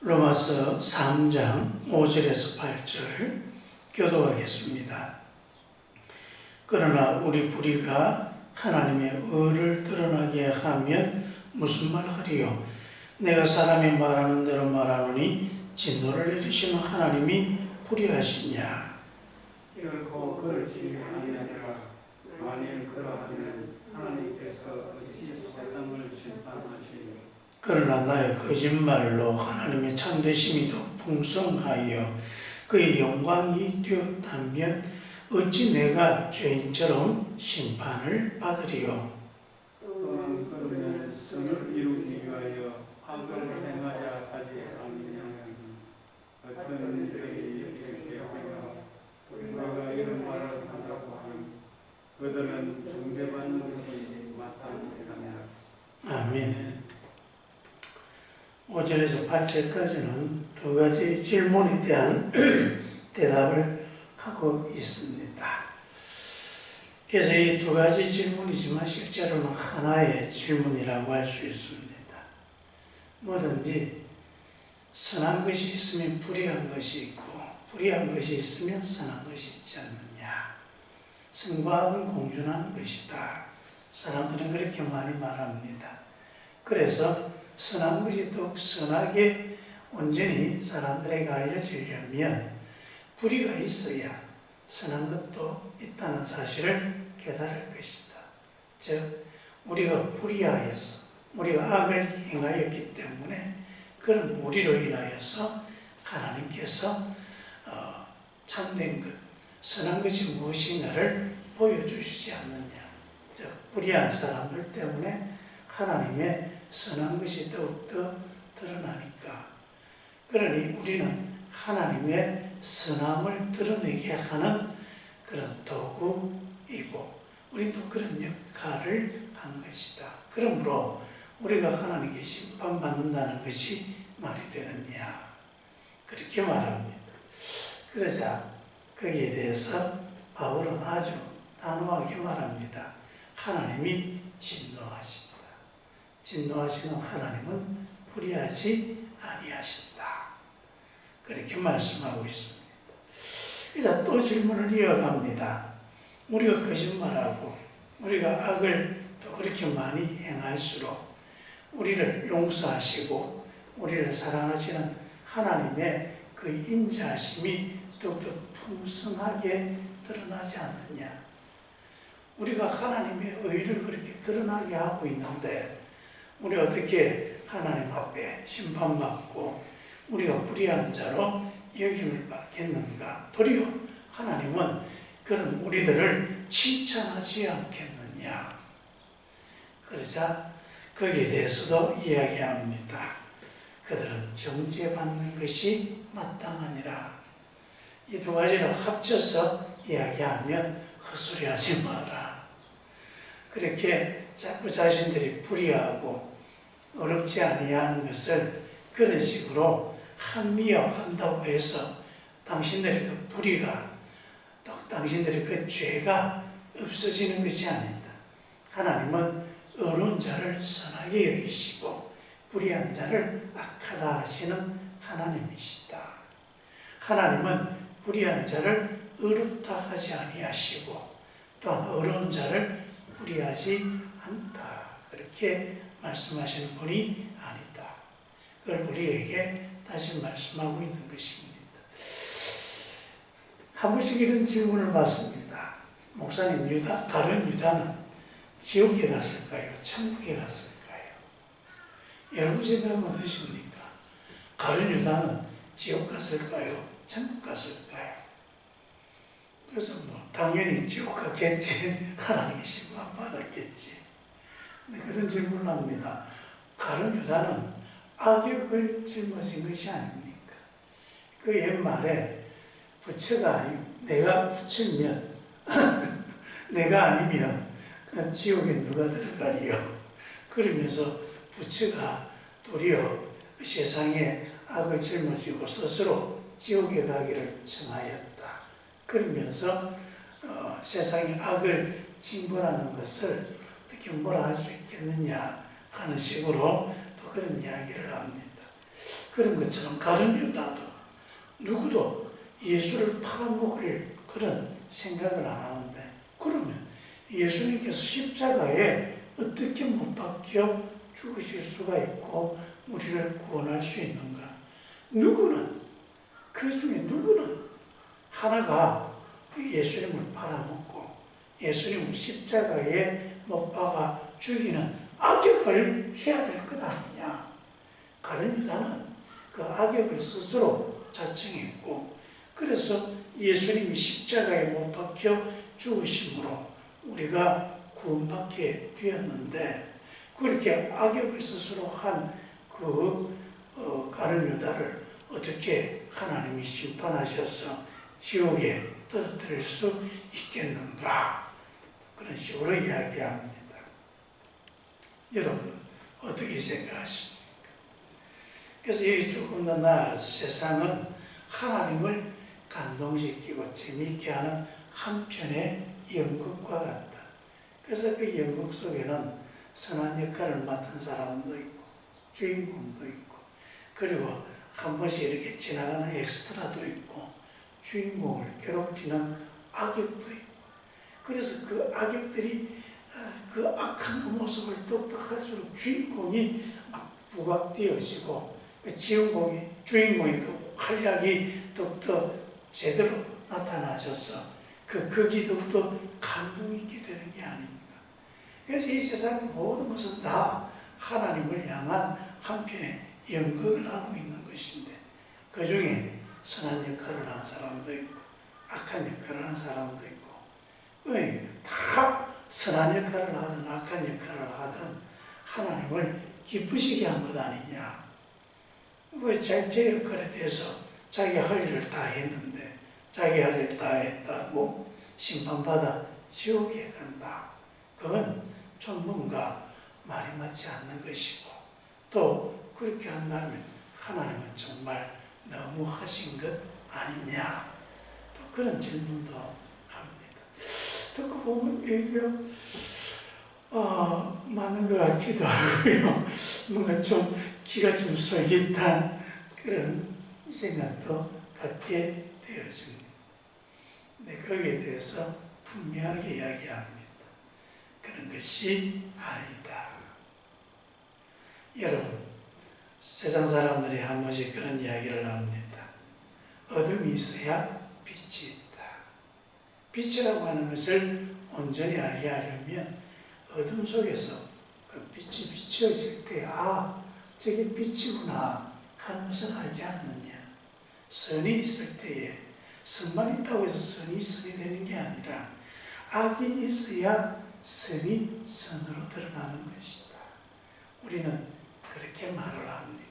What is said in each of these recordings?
로마서 3장 5절에서 8절 교도하겠습니다. 그러나 우리 불의가 하나님의 의를 드러나게 하면 무슨 말 하리요? 내가 사람이 말하는 대로 말하노니 진노를 내리시는 하나님이 불의하시냐? 결코 그렇지 아니하리라. 만일 그러하면 하나님께서 어찌 세상을 심판하시리요? 그러나 나의 거짓말로 하나님의 참되심이 더 풍성하여 그의 영광이 되었다면 어찌 내가 죄인처럼 심판을 받으리요? 또한 그러면 선을 이루기 위하여 악을 행하자 하지 않느냐? 어떤 이들이 이렇게 대하여 우리가 이런 말을 한다고 하니 그들은 중대받는 것이 마땅하니라. 아멘. 5절에서 8절까지는 두 가지 질문에 대한 대답을 하고 있습니다. 그래서 이 두 가지 질문이지만 실제로는 하나의 질문이라고 할 수 있습니다. 뭐든지 선한 것이 있으면 불의한 것이 있고 불의한 것이 있으면 선한 것이 있지 않느냐. 선과 악은 공존하는 것이다. 사람들은 그렇게 많이 말합니다. 그래서 선한 것이 더욱 선하게 온전히 사람들에게 알려지려면 불의가 있어야 선한 것도 있다는 사실을 깨달을 것이다. 즉 우리가 불의하여서 우리가 악을 행하였기 때문에 그런 우리로 인하여서 하나님께서 참된 것, 선한 것이 무엇인가를 보여주시지 않느냐. 즉 불의한 사람들 때문에 하나님의 선한 것이 더욱더 드러나니까. 그러니 우리는 하나님의 선함을 드러내게 하는 그런 도구이고 우리도 그런 역할을 한 것이다. 그러므로 우리가 하나님께 심판받는다는 것이 말이 되느냐. 그렇게 말합니다. 그러자 거기에 대해서 바울은 아주 단호하게 말합니다. 하나님이 진노하신다. 진노하시는 하나님은 불의하지 아니하신다. 그렇게 말씀하고 있습니다. 그래서 또 질문을 이어갑니다. 우리가 거짓말하고 우리가 악을 또 그렇게 많이 행할수록 우리를 용서하시고 우리를 사랑하시는 하나님의 그 인자하심이 더욱더 풍성하게 드러나지 않느냐. 우리가 하나님의 의를 그렇게 드러나게 하고 있는데 우리 어떻게 하나님 앞에 심판받고 우리가 불의한 자로 여김을 받겠는가? 도리어 하나님은 그런 우리들을 칭찬하지 않겠느냐? 그러자 거기에 대해서도 이야기합니다. 그들은 정죄받는 것이 마땅하니라. 이 두 가지를 합쳐서 이야기하면 헛소리하지 마라. 그렇게 자꾸 자신들이 불의하고 어렵지 아니하는 것을 그런 식으로 한미화한다고 해서 당신들의 그 불의가 또 당신들의 그 죄가 없어지는 것이 아니다. 하나님은 의로운 자를 선하게 여기시고 불의한 자를 악하다 하시는 하나님이시다. 하나님은 불의한 자를 의롭다 하지 아니하시고 또한 의로운 자를 불의하지 않다. 그렇게 말씀하시는 분이 아니다. 그걸 우리에게 다시 말씀하고 있는 것입니다. 한 번씩 이런 질문을 받습니다. 목사님, 가룟 유다는 지옥에 갔을까요? 천국에 갔을까요? 여러분 생각은 어떠십니까? 가룟 유다는 지옥 갔을까요? 천국 갔을까요? 그래서 당연히 지옥 갔겠지. 하나님의 심판 받았겠지. 근데 그런 질문을 합니다. 가룟 유다는 악역을 짊어진 것이 아닙니까? 그 옛말에 부처가 내가 부처면 내가 아니면 그 지옥에 누가 들어가리요? 그러면서 부처가 도리어 세상에 악을 짊어지고 스스로 지옥에 가기를 청하였다. 그러면서 세상에 악을 징벌하는 것을 어떻게 뭐라 할 수 있겠느냐 하는 식으로 또 그런 이야기를 합니다. 그런 것처럼 가룟 유다도 누구도 예수를 팔아먹을 그런 생각을 안 하는데, 그러면 예수님께서 십자가에 어떻게 못 박혀 죽으실 수가 있고 우리를 구원할 수 있는가? 누구는, 그 중에 누구는 하나가 예수님을 팔아먹고 예수님을 십자가에 못 박아 죽이는 악역을 해야 될 것 아니냐? 가룟 유다는 그 악역을 스스로 자청했고, 그래서 예수님이 십자가에 못 박혀 죽으심으로 우리가 구원받게 되었는데, 그렇게 악역을 스스로 한 그 가룟 유다를 어떻게 하나님이 심판하셔서 지옥에 떨어뜨릴 수 있겠는가? 그런 식으로 이야기합니다. 여러분은 어떻게 생각하십니까? 그래서 여기 조금 더 나아가서 세상은 하나님을 감동시키고 재미있게 하는 한편의 연극과 같다. 그래서 그 연극 속에는 선한 역할을 맡은 사람도 있고 주인공도 있고, 그리고 한 번씩 이렇게 지나가는 엑스트라도 있고, 주인공을 괴롭히는 악역도 있고, 그래서 그 악역들이 그 악한 모습을 똑똑할수록 주인공이 막 부각되어지고, 그 주인공의 그 활약이 더욱더 제대로 나타나져서 그 극이 더욱더 감동 있게 되는 게 아닙니까? 그래서 이 세상의 모든 것은 다 하나님을 향한 한편의 연극을 하고 있는 것인데, 그 중에 선한 역할을 하는 사람도 있고 악한 역할을 하는 사람도 있고, 다 선한 역할을 하든 악한 역할을 하든 하나님을 기쁘시게 한 것 아니냐? 왜 제 역할에 대해서 자기 할 일을 다 했는데, 자기 할 일을 다 했다고 심판받아 지옥에 간다. 그건 좀 뭔가 말이 맞지 않는 것이고, 또 그렇게 한다면 하나님은 정말 너무 하신 것 아니냐? 또 그런 질문도 합니다. 듣고 보면 이게 맞는 것 같기도 하고요. 뭔가 좀 기가 좀 쏠깃한 그런 생각도 갖게 되어집니다. 근데 거기에 대해서 분명하게 이야기합니다. 그런 것이 아니다. 여러분, 세상 사람들이 한 번씩 그런 이야기를 합니다. 어둠이 있어야 빛이 있다. 빛이라고 하는 것을 온전히 알게 하려면 어둠 속에서 그 빛이 비춰질 때, 저게 빛이구나 하는 것을 알지 않느냐. 선이 있을 때에 선만 있다고 해서 선이 선이 되는 게 아니라 악이 있어야 선이 선으로 드러나는 것이다. 우리는 그렇게 말을 합니다.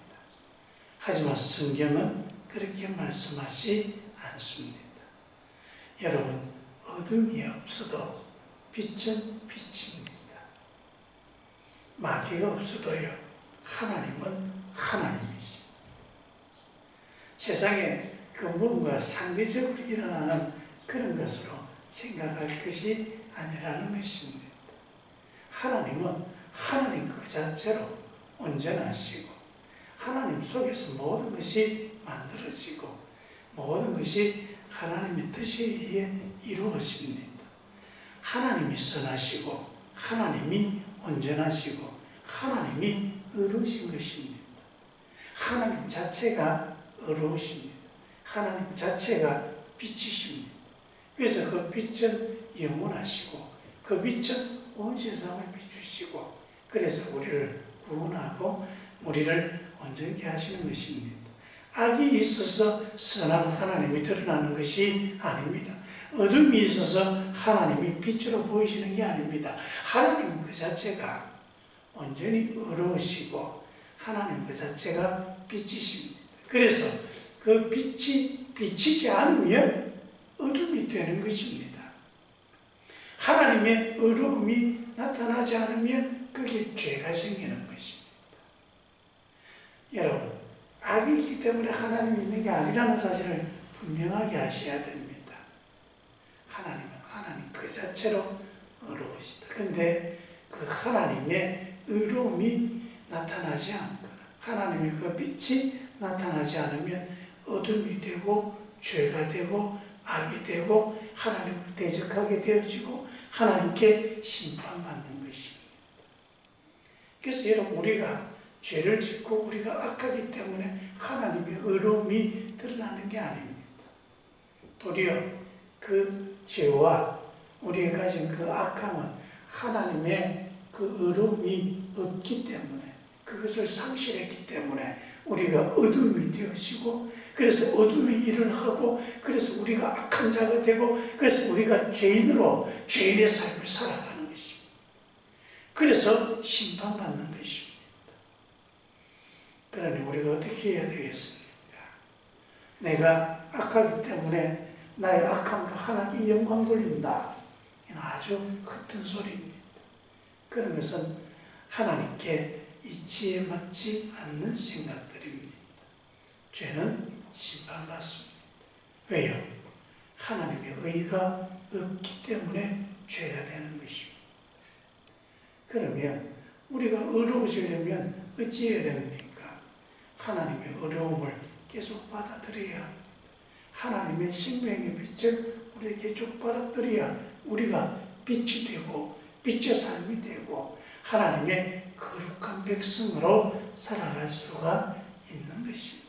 하지만 성경은 그렇게 말씀하지 않습니다. 여러분, 어둠이 없어도 빛은 빛입니다. 마귀가 없어도요, 하나님은 하나님이십니다. 세상에 그 뭔가 상대적으로 일어나는 그런 것으로 생각할 것이 아니라는 것입니다. 하나님은 하나님 그 자체로 온전하시고, 하나님 속에서 모든 것이 만들어지고 모든 것이 하나님의 뜻에 의해 이루어집니다. 하나님이 선하시고 하나님이 온전하시고 하나님이 의로우신 것입니다. 하나님 자체가 의로우십니다. 하나님 자체가 빛이십니다. 그래서 그 빛은 영원하시고 그 빛은 온 세상을 비추시고, 그래서 우리를 구원하고 우리를 온전케 하시는 것입니다. 악이 있어서 선한 하나님이 드러나는 것이 아닙니다. 어둠이 있어서 하나님이 빛으로 보이시는 게 아닙니다. 하나님 그 자체가 온전히 의로우시고 하나님 그 자체가 빛이십니다. 그래서 그 빛이 비치지 않으면 어둠이 되는 것입니다. 하나님의 의로움이 나타나지 않으면 그게 죄가 생기는 것입니다. 여러분, 악이 있기 때문에 하나님이 있는 게 아니라는 사실을 분명하게 하셔야 됩니다. 하나님은 하나님 그 자체로 의로우시다. 그런데 그 하나님의 의로움이 나타나지 않거나 하나님의 그 빛이 나타나지 않으면 어둠이 되고 죄가 되고 악이 되고 하나님을 대적하게 되어지고 하나님께 심판받는 것입니다. 그래서 여러분, 우리가 죄를 짓고 우리가 악하기 때문에 하나님의 의로움이 드러나는 게 아닙니다. 도리어 그 죄와 우리가 가진 그 악함은 하나님의 그 의로움이 없기 때문에, 그것을 상실했기 때문에 우리가 어둠이 되어지고, 그래서 어둠의 일을 하고, 그래서 우리가 악한 자가 되고, 그래서 우리가 죄인으로 죄인의 삶을 살아가는 것입니다. 그래서 심판받는 것입니다. 그러니 우리가 어떻게 해야 되겠습니까? 내가 악하기 때문에 나의 악함으로 하나님께 영광 돌린다. 이는 아주 흩은 소리입니다. 그런 것은 하나님께 이치에 맞지 않는 생각들입니다. 죄는 심판받습니다. 왜요? 하나님의 의가 없기 때문에 죄가 되는 것입니다. 그러면 우리가 의로워지려면 어찌해야 됩니까? 하나님의 어려움을 계속 받아들여야 합니다. 하나님의 생명의 빛을 우리에게 쭉 받아들여야 우리가 빛이 되고 빛의 삶이 되고 하나님의 거룩한 백성으로 살아갈 수가 있는 것입니다.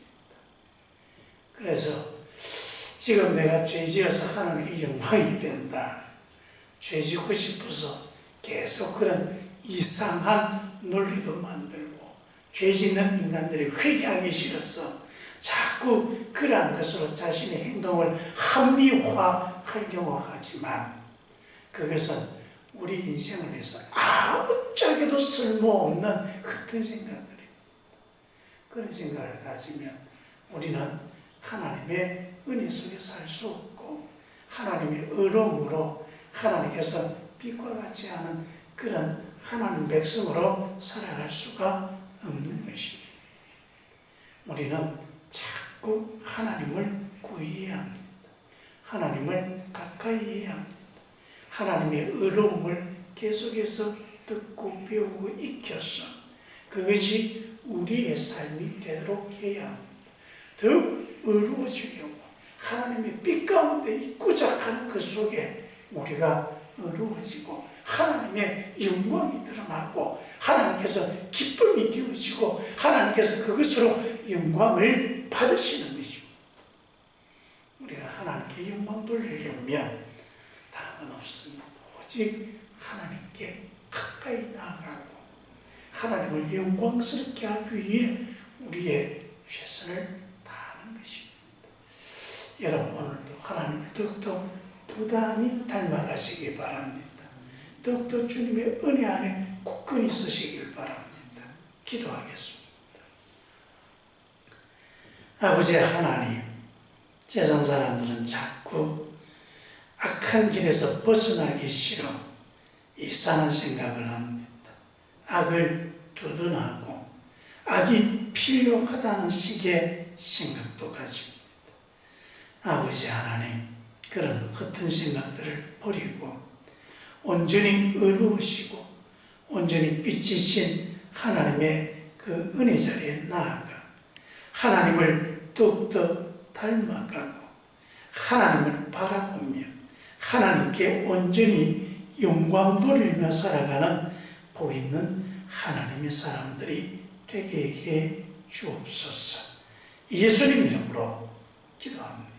그래서 지금 내가 죄지어서 하나님께 영광이 된다, 죄지고 싶어서 계속 그런 이상한 논리도 만들고, 죄짓는 인간들이 회개하기 싫어서 자꾸 그러한 것으로 자신의 행동을 합리화하려고 하지만, 그것은 우리 인생을 위해서 아무짝에도 쓸모없는 흩은 생각들입니다. 그런 생각을 가지면 우리는 하나님의 은혜 속에 살 수 없고, 하나님의 의로움으로 하나님께서 빛과 같지 않은 그런 하나님 백성으로 살아갈 수가 없는 것입니다. 우리는 자꾸 하나님을 구해야 합니다. 하나님을 가까이 해야 합니다. 하나님의 의로움을 계속해서 듣고 배우고 익혀서 그것이 우리의 삶이 되도록 해야 합니다. 더 의로워지려고 하나님의 빛 가운데 있고자 하는 그 속에 우리가 의로워지고 하나님의 영광이 드러나고 하나님께서 기쁨이 되어지고 하나님께서 그것으로 영광을 받으시는 것입니다. 우리가 하나님께 영광 돌리려면 다른 건 없습니다. 오직 하나님께 가까이 나아가고 하나님을 영광스럽게 하기 위해 우리의 최선을 다하는 것입니다. 여러분, 오늘도 하나님을 더욱더 부단히 닮아가시기 바랍니다. 더욱더 주님의 은혜 안에 굳건히 서시길 바랍니다. 기도하겠습니다. 아버지 하나님, 세상 사람들은 자꾸 악한 길에서 벗어나기 싫어 이상한 생각을 합니다. 악을 두둔하고 악이 필요하다는 식의 생각도 가집니다. 아버지 하나님, 그런 흩은 생각들을 버리고 온전히 의로우시고 온전히 빛이신 하나님의 그 은혜 자리에 나아가 하나님을 더욱더 닮아가고 하나님을 바라보며 하나님께 온전히 영광 돌리며 살아가는 복 있는 하나님의 사람들이 되게 해 주옵소서. 예수님 이름으로 기도합니다.